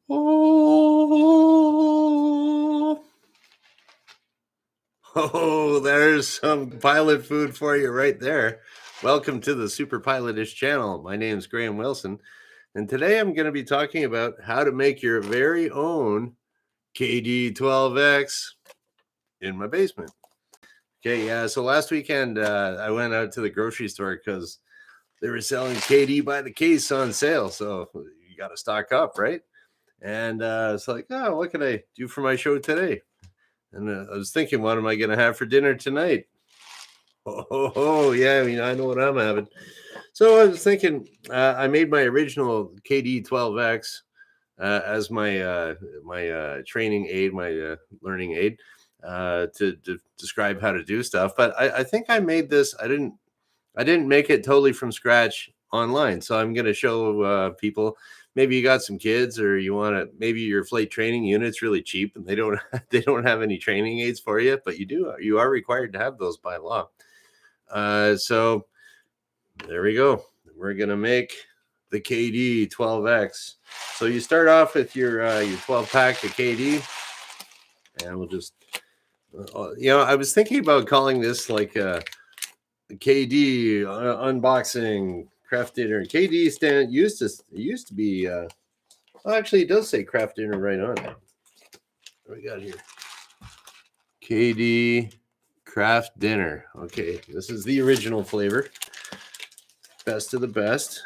Oh, oh, there's some pilot food for you right there. Welcome to the Super Pilotish channel. My name is Graham Wilson, and today I'm going to be talking about how to make your very own KD12X in my basement. Okay, yeah, so last weekend I went out to the grocery store because they were selling KD by the case on sale. So you got to stock up, right? And it's like, oh, what can I do for my show today? And I was thinking, what am I going to have for dinner tonight? Oh, yeah, I mean, I know what I'm having. So I was thinking, I made my original KD12X as my training aid, my learning aid, to describe how to do stuff. But I think I made this. I didn't make it totally from scratch online. So I'm going to show people. Maybe you got some kids, or you want to. Maybe your flight training unit's really cheap, and they don't they don't have any training aids for you, but you are required to have those by law. So there we go. We're gonna make the KD12X. So you start off with your 12 pack of KD, and we'll just I was thinking about calling this like KD unboxing craft dinner. KD stand used to be. Actually, it does say craft dinner right on it. What do we got here? KD craft dinner. Okay, this is the original flavor. Best of the best.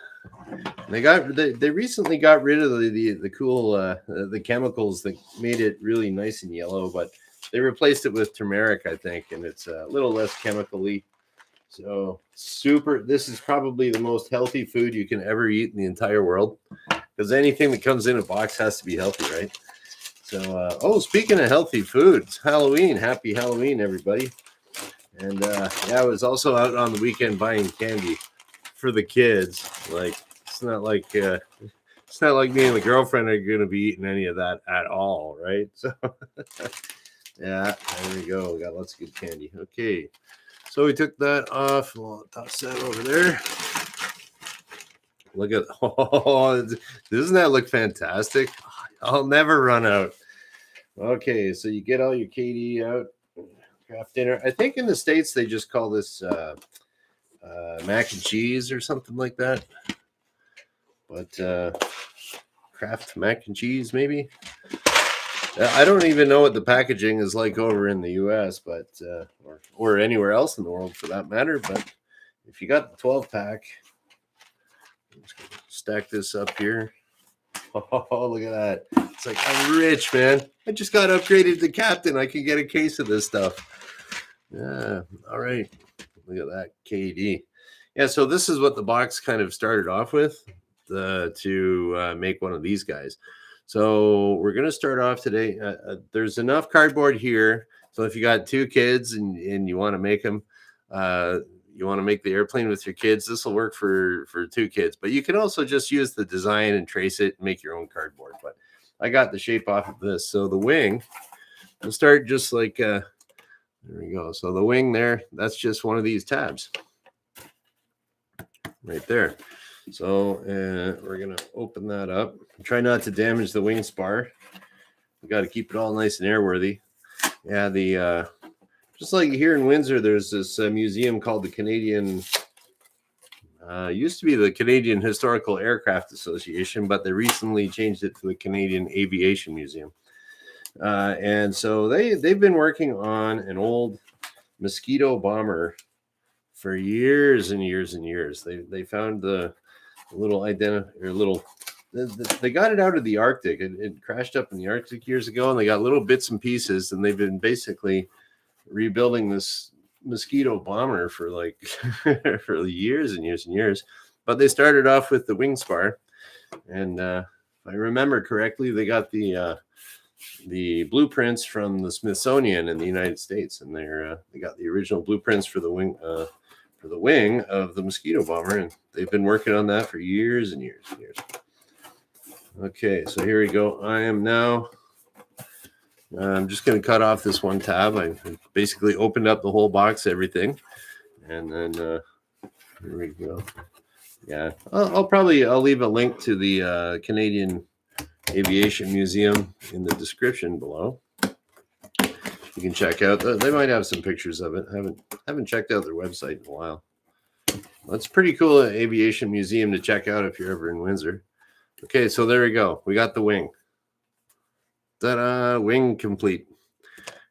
They recently got rid of the cool the chemicals that made it really nice and yellow, but they replaced it with turmeric, I think, and it's a little less chemically. So super. This is probably the most healthy food you can ever eat in the entire world, because anything that comes in a box has to be healthy, right? So, speaking of healthy food, it's Halloween. Happy Halloween, everybody! And I was also out on the weekend buying candy for the kids. Like it's not like me and the girlfriend are going to be eating any of that at all, right? So yeah, there we go. We got lots of good candy. Okay, so we took that off. We'll toss that over there. Look at doesn't that look fantastic? I'll never run out. Okay, so you get all your KD out. Craft dinner. I think in the States they just call this mac and cheese or something like that. But craft mac and cheese, maybe. I don't even know what the packaging is like over in the U.S., but or anywhere else in the world for that matter. But if you got the 12 pack, I'm just gonna stack this up here. Oh, look at that! It's like I'm rich, man. I just got upgraded to captain. I can get a case of this stuff. Yeah. All right. Look at that KD. Yeah. So this is what the box kind of started off with to make one of these guys. So we're going to start off today. There's enough cardboard here. So if you got two kids and you want to make them, you want to make the airplane with your kids, this will work for two kids. But you can also just use the design and trace it and make your own cardboard. But I got the shape off of this. So the wing, we'll start just like, there we go. So the wing there, that's just one of these tabs right there. So we're going to open that up. Try not to damage the wing spar. We got to keep it all nice and airworthy. Yeah, just like here in Windsor, there's this museum called the Canadian, used to be the Canadian Historical Aircraft Association, but they recently changed it to the Canadian Aviation Museum. And so they've been working on an old Mosquito bomber for years and years and years. They found the little they got it out of the Arctic. It crashed up in the Arctic years ago, and they got little bits and pieces, and they've been basically rebuilding this Mosquito bomber for like for years and years and years. But they started off with the wing spar, and if I remember correctly, they got the blueprints from the Smithsonian in the United States, and they got the original blueprints for the wing of the Mosquito bomber, and they've been working on that for years and years and years. Okay, so here we go. I'm just going to cut off this one tab. I basically opened up the whole box, everything, and then here we go. Yeah, I'll leave a link to the Canadian Aviation Museum in the description below. You can check out. They might have some pictures of it. Haven't checked out their website in a while. That's pretty cool Aviation Museum to check out if you're ever in Windsor. Okay, so there we go. We got the wing. Ta-da! Wing complete.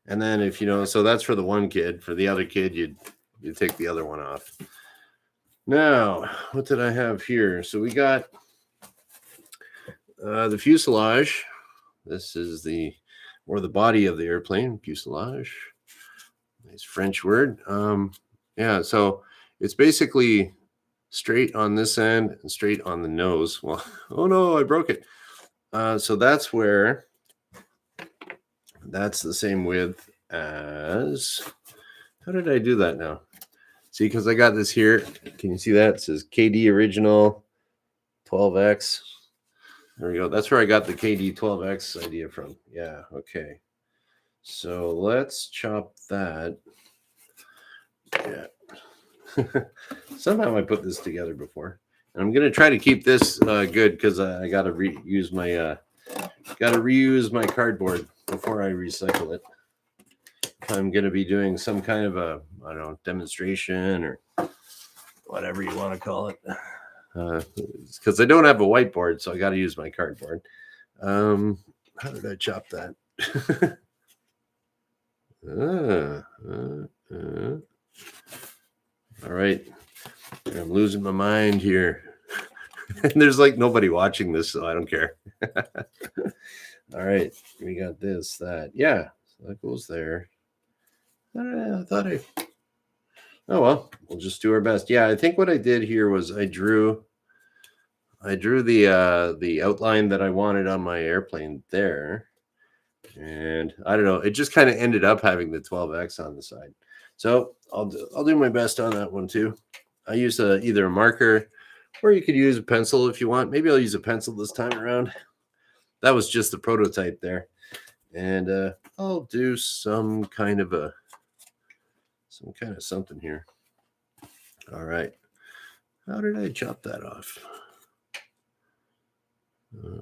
And then if you know, so that's for the one kid. For the other kid, you'd take the other one off. Now, what did I have here? So we got the fuselage. This is the body of the airplane, fuselage. Nice French word. Yeah, so it's basically straight on this end and straight on the nose. Well, oh no, I broke it. So that's the same width as, how did I do that now? See, because I got this here. Can you see that? It says KD original 12X. There we go. That's where I got the KD12X idea from. Yeah, okay. So let's chop that. Yeah. Somehow I put this together before. And I'm going to try to keep this good because I got to reuse my cardboard before I recycle it. I'm going to be doing some kind of a, I don't know, demonstration or whatever you want to call it. Because I don't have a whiteboard, so I got to use my cardboard. How did I chop that? All right. I'm losing my mind here. And there's like nobody watching this, so I don't care. All right. We got this, that. Yeah. So that goes there. Oh well, we'll just do our best. Yeah, I think what I did here was I drew the outline that I wanted on my airplane there, and I don't know, it just kind of ended up having the 12X on the side. So I'll do my best on that one too. I use either a marker, or you could use a pencil if you want. Maybe I'll use a pencil this time around. That was just the prototype there, and I'll do some kind of something here. All right. How did I chop that off?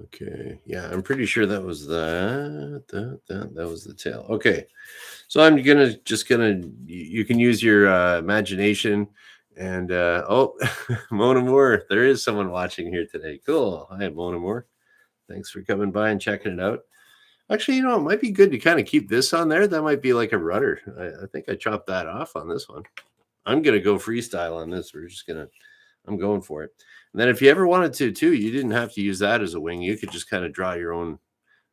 Okay. Yeah, I'm pretty sure that was that was the tail. Okay. So I'm just gonna you can use your imagination and oh, Mona Moore. There is someone watching here today. Cool. Hi, Mona Moore. Thanks for coming by and checking it out. Actually, it might be good to kind of keep this on there. That might be like a rudder. I think I chopped that off on this one. I'm going to go freestyle on this. I'm going for it. And then if you ever wanted to, too, you didn't have to use that as a wing. You could just kind of draw your own,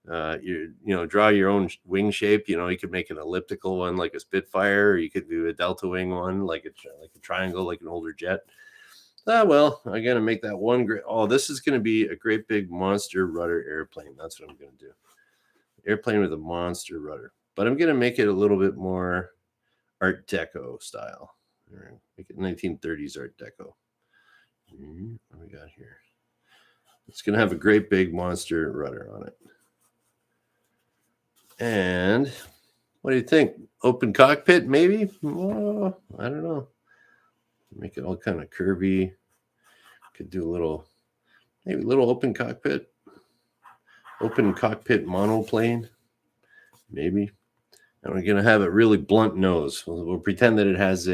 draw your own wing shape. You could make an elliptical one like a Spitfire, or you could do a delta wing one like a triangle, like an older jet. Well, I'm going to make that one great. Oh, this is going to be a great big monster rudder airplane. That's what I'm going to do. Airplane with a monster rudder, but I'm going to make it a little bit more Art Deco style. All right, make it 1930s Art Deco. What do we got here? It's going to have a great big monster rudder on it. And what do you think? Open cockpit, maybe? Oh, I don't know. Make it all kind of curvy. Could do maybe a little open cockpit. Open cockpit monoplane, maybe. And we're going to have a really blunt nose. We'll pretend that it has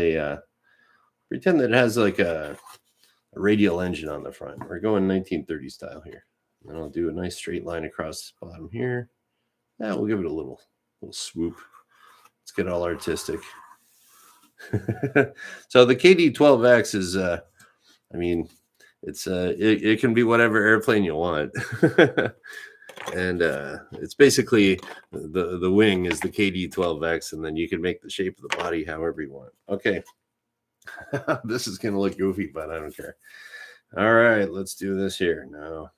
like a radial engine on the front. We're going 1930 style here. And I'll do a nice straight line across the bottom here. Yeah, we'll give it a little swoop. Let's get all artistic. So the KD12X is, it can be whatever airplane you want. And it's basically the wing is the KD12X, and then you can make the shape of the body however you want. Okay. This is going to look goofy, but I don't care. All right, let's do this here. Now,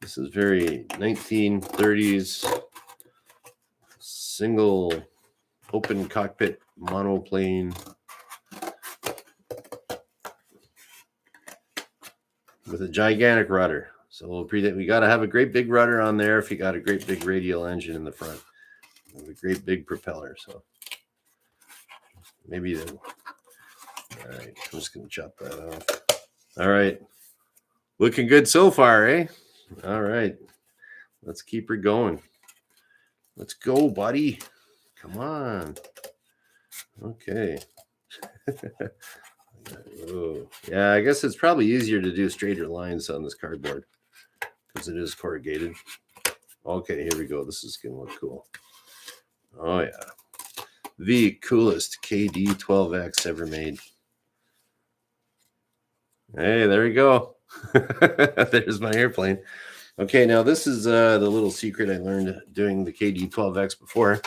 this is very 1930s single open cockpit monoplane with a gigantic rudder. So we got to have a great big rudder on there if you got a great big radial engine in the front. A great big propeller. So maybe then. All right, I'm just going to chop that off. All right. Looking good so far, eh? All right. Let's keep her going. Let's go, buddy. Come on. Okay. Oh, yeah, I guess it's probably easier to do straighter lines on this cardboard because it is corrugated. Okay, here we go. This is going to look cool. Oh, yeah. The coolest KD12X ever made. Hey, there we go. There's my airplane. Okay, now this is the little secret I learned doing the KD12X before.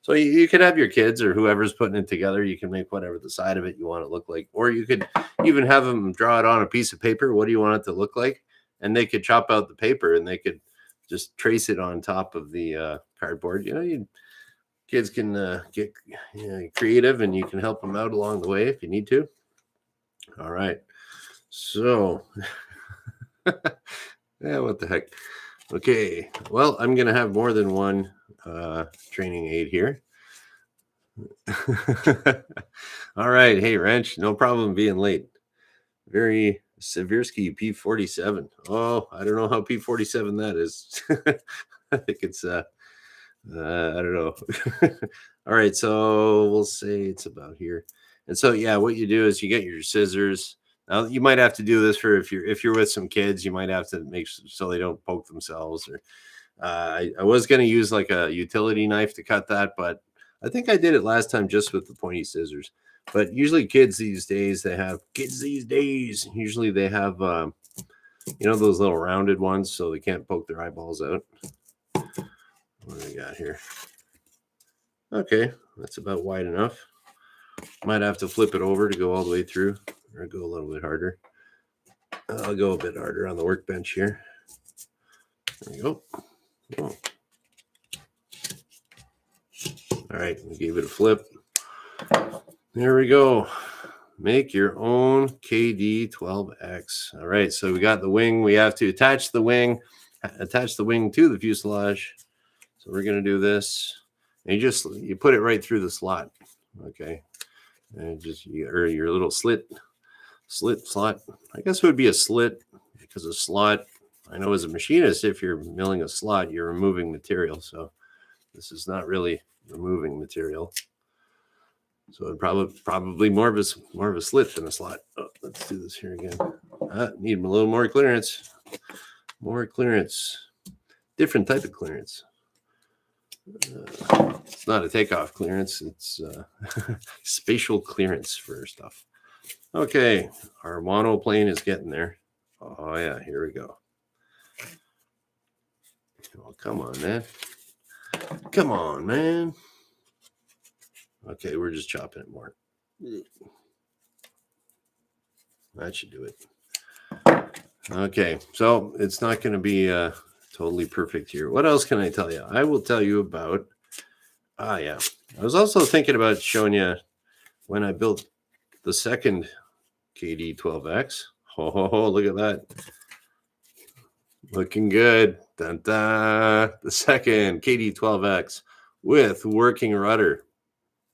So you could have your kids or whoever's putting it together. You can make whatever the side of it you want it to look like. Or you could even have them draw it on a piece of paper. What do you want it to look like? And they could chop out the paper and they could just trace it on top of the cardboard. You know, kids can get creative and you can help them out along the way if you need to. All right. So, yeah, what the heck? Okay, well, I'm going to have more than one training aid here. All right. Hey, Wrench, no problem being late. Very Seversky P47. Oh, I don't know how P47 that is. I think it's, I don't know. All right, so we'll say it's about here. And so, yeah, what you do is you get your scissors. Now, you might have to do this for if you're with some kids, you might have to make so they don't poke themselves. Or I was going to use like a utility knife to cut that, but I think I did it last time just with the pointy scissors. But usually kids these days, usually they have, those little rounded ones so they can't poke their eyeballs out. What do we got here? Okay, that's about wide enough. Might have to flip it over to go all the way through. Or go a little bit harder. I'll go a bit harder on the workbench here. There we go. Oh. All right, we gave it a flip. There we go. Make your own KD12X. All right, so we got the wing. We have to attach the wing to the fuselage. So we're going to do this. And you put it right through the slot. Okay. And or your little slot. I guess it would be a slit because a slot. I know as a machinist, if you're milling a slot, you're removing material. So this is not really removing material. So it probably more of a slit than a slot. Oh, let's do this here again. Need a little more clearance. More clearance. Different type of clearance. It's not a takeoff clearance. It's spatial clearance for stuff. Okay, our monoplane is getting there. Oh, yeah, here we go. Oh, come on, man. Come on, man. Okay, we're just chopping it more. That should do it. Okay, so it's not going to be totally perfect here. What else can I tell you? I will tell you about, yeah. I was also thinking about showing you when I built the second KD12X. Oh, look at that. Looking good. Dun, dun. The second KD12X with working rudder.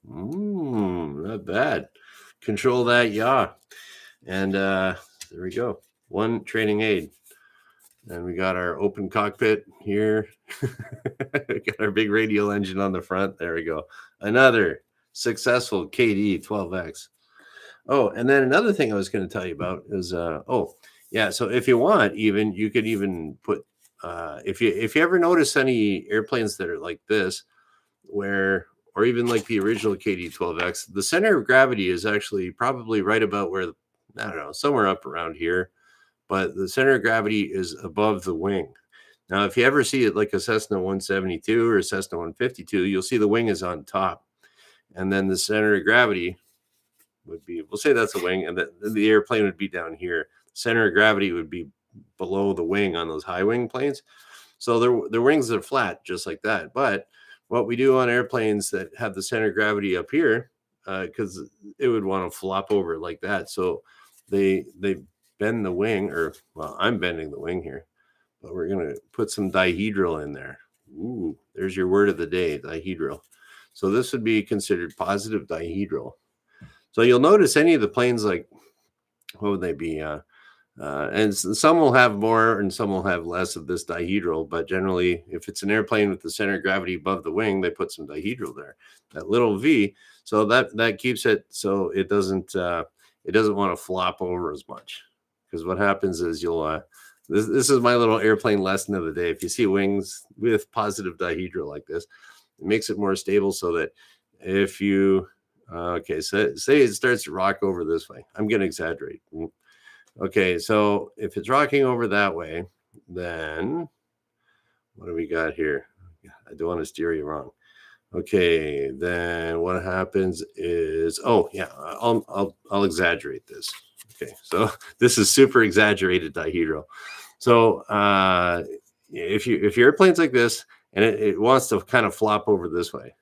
Not bad. Control that yaw. And there we go. One training aid. And we got our open cockpit here. We got our big radial engine on the front. There we go. Another successful KD12X. Oh, and then another thing I was going to tell you about is, so if you want, you could even put, if you ever notice any airplanes that are like this, or even like the original KD12X, the center of gravity is actually probably right about where, I don't know, somewhere up around here, but the center of gravity is above the wing. Now, if you ever see it like a Cessna 172 or a Cessna 152, you'll see the wing is on top, and then the center of gravity would be, we'll say that's a wing, and the airplane would be down here. Center of gravity would be below the wing on those high wing planes. So their wings are flat, just like that. But what we do on airplanes that have the center of gravity up here, because it would want to flop over like that. So they bend the wing, I'm bending the wing here, but we're going to put some dihedral in there. Ooh, there's your word of the day, dihedral. So this would be considered positive dihedral. So you'll notice any of the planes, like, what would they be? And some will have more and some will have less of this dihedral, but generally, if it's an airplane with the center of gravity above the wing, they put some dihedral there, that little V. So that keeps it so it doesn't want to flop over as much. Because what happens is this is my little airplane lesson of the day. If you see wings with positive dihedral like this, it makes it more stable so that if you okay, so say it starts to rock over this way. I'm going to exaggerate. Okay, so if it's rocking over that way, then what do we got here? I don't want to steer you wrong. Okay, then what happens is, oh yeah, I'll exaggerate this. Okay, so this is super exaggerated dihedral. So if your airplane's like this and it wants to kind of flop over this way,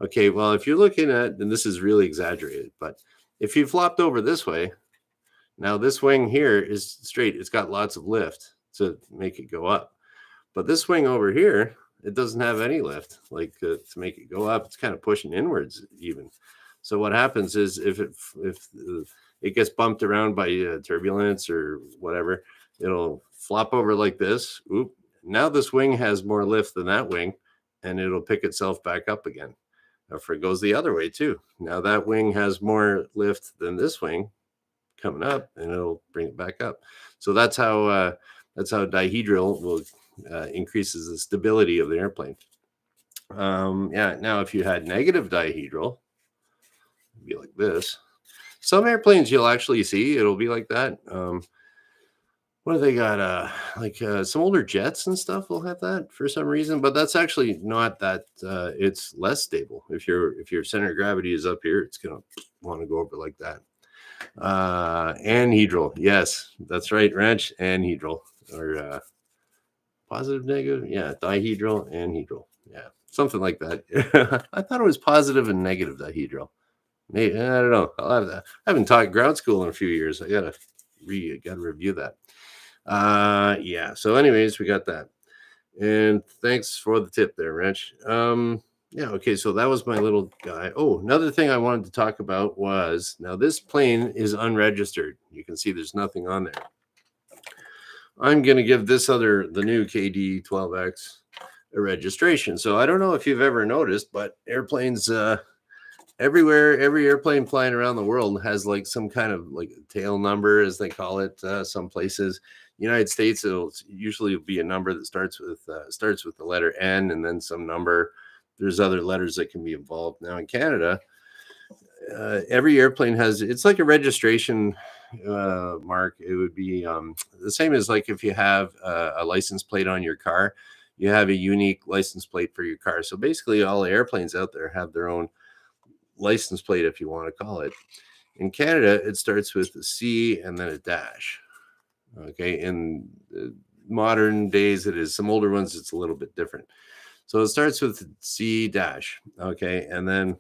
okay, well if you're looking at, and this is really exaggerated, but if you flopped over this way, now this wing here is straight. It's got lots of lift to make it go up. But this wing over here, it doesn't have any lift to make it go up. It's kind of pushing inwards even. So what happens is if it gets bumped around by turbulence or whatever, it'll flop over like this. Oop. Now this wing has more lift than that wing, and it'll pick itself back up again. If it goes the other way too. Now that wing has more lift than this wing coming up, and it'll bring it back up. So that's how dihedral will increases the stability of the airplane. Yeah. Now, if you had negative dihedral, it'd be like this. Some airplanes you'll actually see it'll be like that. What do they got? Some older jets and stuff will have that for some reason, but that's actually not that. It's less stable. If your center of gravity is up here, it's gonna want to go over like that. Anhedral, yes, that's right, Ranch. Anhedral, or positive, negative, yeah, dihedral, anhedral, yeah, something like that. I thought it was positive and negative dihedral. Maybe, I don't know. I'll have that. I haven't taught ground school in a few years. I gotta review that. Yeah. So, anyways, we got that, and thanks for the tip there, Ranch. Yeah, okay, so that was my little guy. Oh, another thing I wanted to talk about was, now this plane is unregistered. You can see there's nothing on there. I'm going to give the new KD12X a registration. So I don't know if you've ever noticed, but airplanes everywhere, every airplane flying around the world has like some kind of like tail number, as they call it. Some places, United States, it'll usually be a number that starts with the letter N and then some number. There's other letters that can be involved. Now in Canada, every airplane it's like a registration mark. It would be the same as like if you have a license plate on your car, you have a unique license plate for your car. So basically all the airplanes out there have their own license plate, if you want to call it. In Canada, it starts with a C and then a dash. Okay, in modern days it is. Some older ones it's a little bit different. So it starts with C dash, okay, and then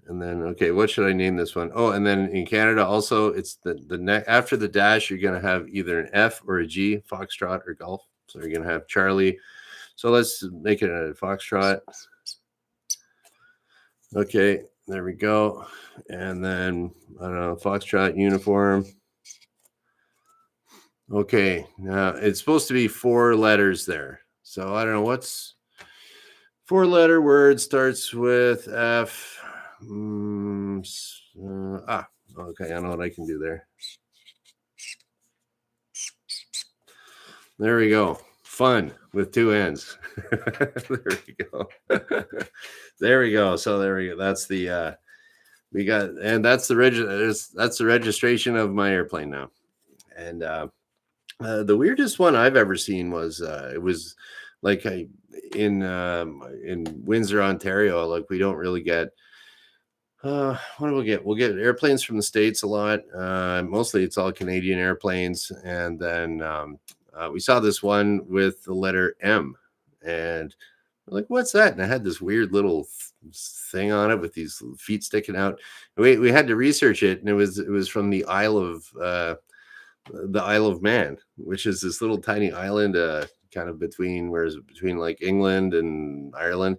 okay, what should I name this one? Oh, and then in Canada also, it's the after the dash, you're gonna have either an F or a G, Foxtrot or Golf. So you're gonna have Charlie. So let's make it a Foxtrot. Okay, there we go, and then I don't know, Foxtrot uniform. Okay, now it's supposed to be 4 letters there. So I don't know what's 4-letter word starts with F. Okay, I know what I can do there. There we go. Fun with 2 N's. There we go. There we go. So there we go. That's the we got, and that's the registration of my airplane now. And the weirdest one I've ever seen was it was like in Windsor, Ontario. Like we don't really get what do we get? We'll get airplanes from the States a lot. Mostly it's all Canadian airplanes. And then we saw this one with the letter M, and we're like, what's that? And I had this weird little thing on it with these feet sticking out. We had to research it, and it was from the Isle of Man, which is this little tiny island, kind of between like England and Ireland.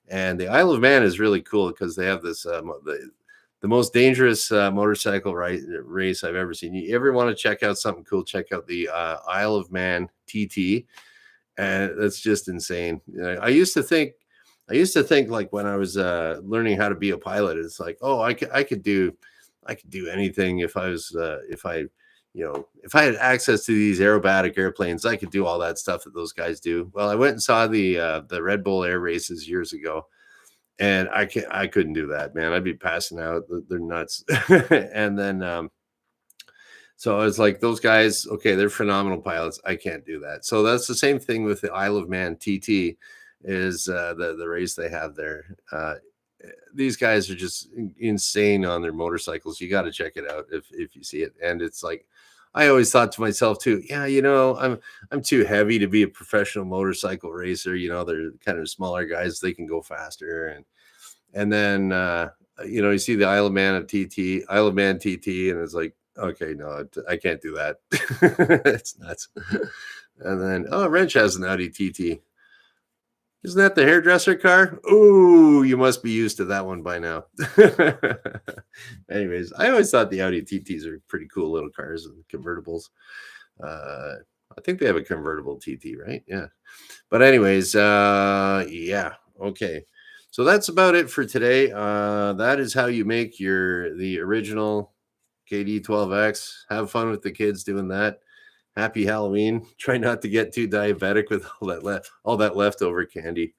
And the Isle of Man is really cool because they have this the most dangerous motorcycle race I've ever seen. You ever want to check out something cool? Check out the Isle of Man TT, and that's just insane. I used to think, like when I was learning how to be a pilot, it's like, oh, I could do anything if I was if I if I had access to these aerobatic airplanes, I could do all that stuff that those guys do. Well, I went and saw the Red Bull air races years ago, and I couldn't do that, man. I'd be passing out. They're nuts. And then so I was like, those guys, okay, they're phenomenal pilots. I can't do that. So that's the same thing with the Isle of Man TT, is the race they have there. These guys are just insane on their motorcycles. You got to check it out if you see it. And it's like, I always thought to myself too, yeah, I'm too heavy to be a professional motorcycle racer. They're kind of smaller guys. They can go faster. And then, you see the Isle of Man TT, and it's like, okay, no, I can't do that. It's nuts. And then, Wrench has an Audi TT. Isn't that the hairdresser car? Ooh, you must be used to that one by now. Anyways, I always thought the Audi TTs are pretty cool little cars and convertibles. I think they have a convertible TT, right? Yeah. But anyways, yeah. Okay. So that's about it for today. That is how you make the original KD12X. Have fun with the kids doing that. Happy Halloween. Try not to get too diabetic with all that leftover candy.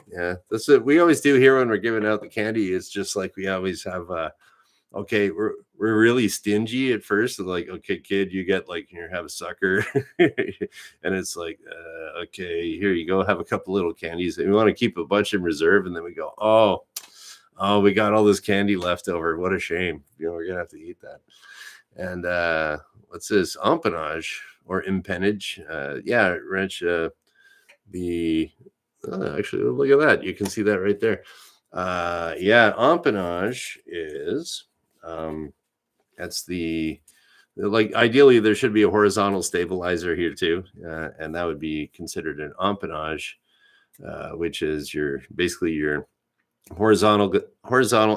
Yeah, that's it. We always do here when we're giving out the candy. It's just like we always have. Okay, we're really stingy at first. Like, okay, kid, you get like here, have a sucker, and it's like, okay, here you go, have a couple little candies. And we want to keep a bunch in reserve, and then we go, oh, we got all this candy left over. What a shame. We're gonna have to eat that. And what's this? Empennage or impennage? Yeah, Wrench. Actually, look at that. You can see that right there. Yeah, empennage is that's like ideally there should be a horizontal stabilizer here too, and that would be considered an empennage, which is basically your horizontal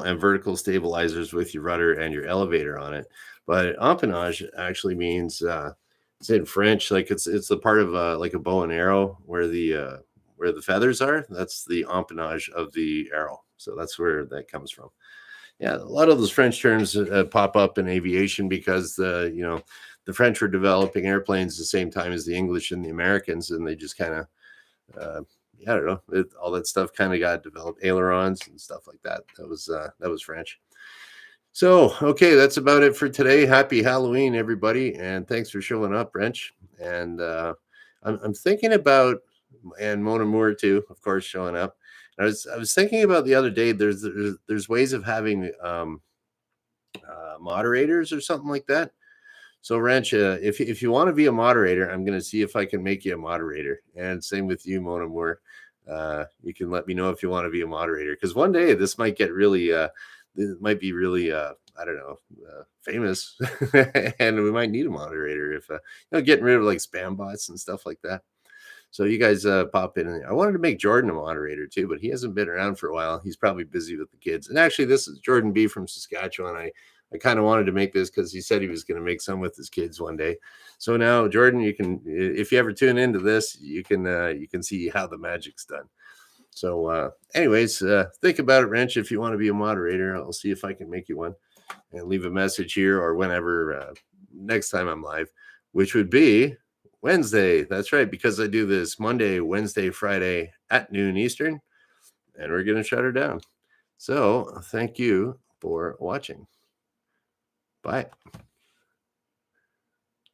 and vertical stabilizers with your rudder and your elevator on it. But empennage actually means it's in French, like it's the part of like a bow and arrow where the feathers are. That's the empennage of the arrow. So that's where that comes from. Yeah, a lot of those French terms pop up in aviation because the French were developing airplanes the same time as the English and the Americans, and they just kind of I don't know, all that stuff kind of got developed, ailerons and stuff like that. That was French. So, okay, that's about it for today. Happy Halloween, everybody, and thanks for showing up, Wrench. And I'm thinking about, and Mona Moore too, of course, showing up. I was thinking about the other day. There's ways of having moderators or something like that. So, Wrench, if you want to be a moderator, I'm going to see if I can make you a moderator. And same with you, Mona Moore. You can let me know if you want to be a moderator, because one day this might get really, it might be really, I don't know, famous, and we might need a moderator if getting rid of like spam bots and stuff like that. So you guys pop in. I wanted to make Jordan a moderator too, but he hasn't been around for a while. He's probably busy with the kids. And actually, this is Jordan B from Saskatchewan. I kind of wanted to make this because he said he was going to make some with his kids one day. So now, Jordan, you can, if you ever tune into this, you can see how the magic's done. So anyways, think about it, Wrench. If you want to be a moderator, I'll see if I can make you one, and leave a message here or whenever next time I'm live, which would be Wednesday. That's right, because I do this Monday, Wednesday, Friday at noon Eastern, and we're going to shut her down. So thank you for watching. Bye.